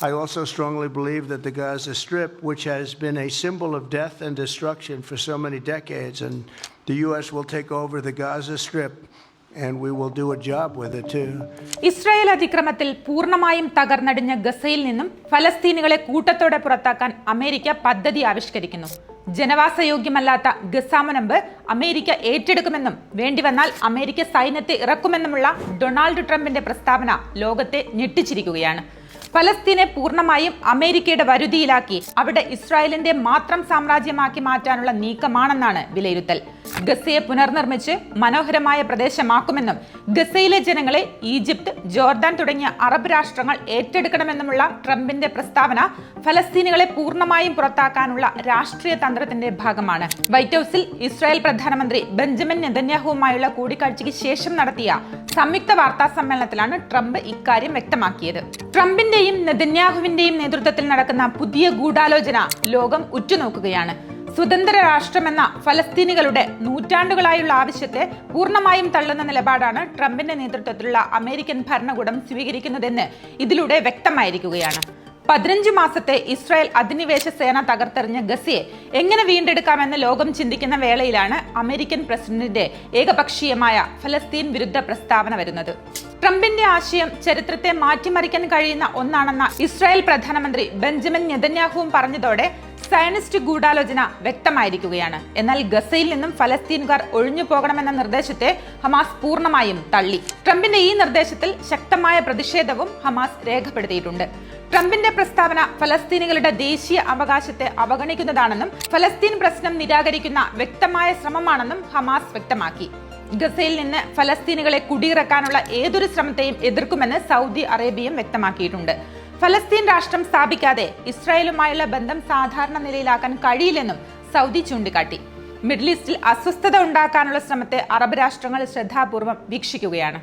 I also strongly believe that the Gaza Strip, which has been a symbol of death and destruction for so many decades, and the U.S. will take over the Gaza Strip, and we will do a job with it too. Israel അതിക്രമത്തിൽ പൂർണ്ണമായും തകർന്നടിഞ്ഞ ഗസയിൽ നിന്നും ഫലസ്തീനികളെ കൂട്ടത്തോടെ പുറത്താക്കാൻ America പദ്ധതി ആവിഷ്കരിക്കുന്നു. ജനവാസയോഗ്യമല്ലാത്ത ഗസ മുനമ്പ് അമേരിക്ക ഏറ്റെടുക്കുമെന്നും വേണ്ടിവന്നാൽ അമേരിക്ക സൈന്യത്തെ ഇറക്കുമെന്നുമുള്ള ഡൊണാൾഡ് ട്രംപിന്റെ പ്രസ്താവന ലോകത്തെ ഞെട്ടിച്ചിരിക്കുകയാണ്. ഫലസ്തീനെ പൂർണ്ണമായും അമേരിക്കയുടെ വരുതിയിലാക്കി അവിടെ ഇസ്രായേലിന്റെ മാത്രം സാമ്രാജ്യമാക്കി മാറ്റാനുള്ള നീക്കമാണെന്നാണ് വിലയിരുത്തൽ. ഗസയെ പുനർനിർമ്മിച്ച് മനോഹരമായ പ്രദേശമാക്കുമെന്നും ഗസയിലെ ജനങ്ങളെ ഈജിപ്ത്, ജോർദാൻ തുടങ്ങിയ അറബ് രാഷ്ട്രങ്ങൾ ഏറ്റെടുക്കണമെന്നുമുള്ള ട്രംപിന്റെ പ്രസ്താവന ഫലസ്തീനികളെ പൂർണ്ണമായും പുറത്താക്കാനുള്ള രാഷ്ട്രീയ തന്ത്രത്തിന്റെ ഭാഗമാണ്. വൈറ്റ് ഹൌസിൽ ഇസ്രായേൽ പ്രധാനമന്ത്രി ബെഞ്ചമിൻ നെതന്യാഹുവുമായുള്ള കൂടിക്കാഴ്ചയ്ക്ക് ശേഷം നടത്തിയ സംയുക്ത വാർത്താ സമ്മേളനത്തിലാണ് ട്രംപ് ഇക്കാര്യം വ്യക്തമാക്കിയത്. ട്രംപിന്റെയും നെതന്യാഹുവിന്റെയും നേതൃത്വത്തിൽ നടക്കുന്ന പുതിയ ഗൂഢാലോചന ലോകം ഉറ്റുനോക്കുകയാണ്. സ്വതന്ത്ര രാഷ്ട്രമെന്ന ഫലസ്തീനികളുടെ നൂറ്റാണ്ടുകളായുള്ള ആവശ്യത്തെ പൂർണ്ണമായും തള്ളുന്ന നിലപാടാണ് ട്രംപിന്റെ നേതൃത്വത്തിലുള്ള അമേരിക്കൻ ഭരണകൂടം സ്വീകരിക്കുന്നതെന്ന് ഇതിലൂടെ വ്യക്തമായിരിക്കുകയാണ്. 15 മാസത്തെ ഇസ്രായേൽ അധിനിവേശ സേന തകർത്തെറിഞ്ഞ ഗസയെ എങ്ങനെ വീണ്ടെടുക്കാമെന്ന് ലോകം ചിന്തിക്കുന്ന വേളയിലാണ് അമേരിക്കൻ പ്രസിഡന്റിന്റെ ഏകപക്ഷീയമായ ഫലസ്തീൻ വിരുദ്ധ പ്രസ്താവന വരുന്നത്. ട്രംപിന്റെ ആശയം ചരിത്രത്തെ മാറ്റിമറിക്കാൻ കഴിയുന്ന ഒന്നാണെന്ന ഇസ്രായേൽ പ്രധാനമന്ത്രി ബെഞ്ചമിൻ നെതന്യാഹുവും പറഞ്ഞതോടെ സയനിസ്റ്റ് ഗൂഢാലോചന വ്യക്തമായിരിക്കുകയാണ്. എന്നാൽ ഗസയിൽ നിന്നും ഫലസ്തീൻകാർ ഒഴിഞ്ഞു പോകണമെന്ന നിർദ്ദേശത്തെ ഹമാസ് പൂർണ്ണമായും തള്ളി. ട്രംപിന്റെ ഈ നിർദ്ദേശത്തിൽ ശക്തമായ പ്രതിഷേധവും ഹമാസ് രേഖപ്പെടുത്തിയിട്ടുണ്ട്. ട്രംപിന്റെ പ്രസ്താവന ഫലസ്തീനികളുടെ ദേശീയ അവകാശത്തെ അവഗണിക്കുന്നതാണെന്നും ഫലസ്തീൻ പ്രശ്നം നിരാകരിക്കുന്ന വ്യക്തമായ ശ്രമമാണെന്നും ഹമാസ് വ്യക്തമാക്കി. ഗസയിൽ നിന്ന് ഫലസ്തീനികളെ കുടിയിറക്കാനുള്ള ഏതൊരു ശ്രമത്തെയും എതിർക്കുമെന്ന് സൗദി അറേബ്യയും വ്യക്തമാക്കിയിട്ടുണ്ട്. ഫലസ്തീൻ രാഷ്ട്രം സ്ഥാപിക്കാതെ ഇസ്രായേലുമായുള്ള ബന്ധം സാധാരണ നിലയിലാക്കാൻ കഴിയില്ലെന്നും സൗദി ചൂണ്ടിക്കാട്ടി. മിഡിൽ ഈസ്റ്റിൽ അസ്വസ്ഥത ഉണ്ടാക്കാനുള്ള ശ്രമത്തെ അറബ് രാഷ്ട്രങ്ങൾ ശ്രദ്ധാപൂർവം വീക്ഷിക്കുകയാണ്.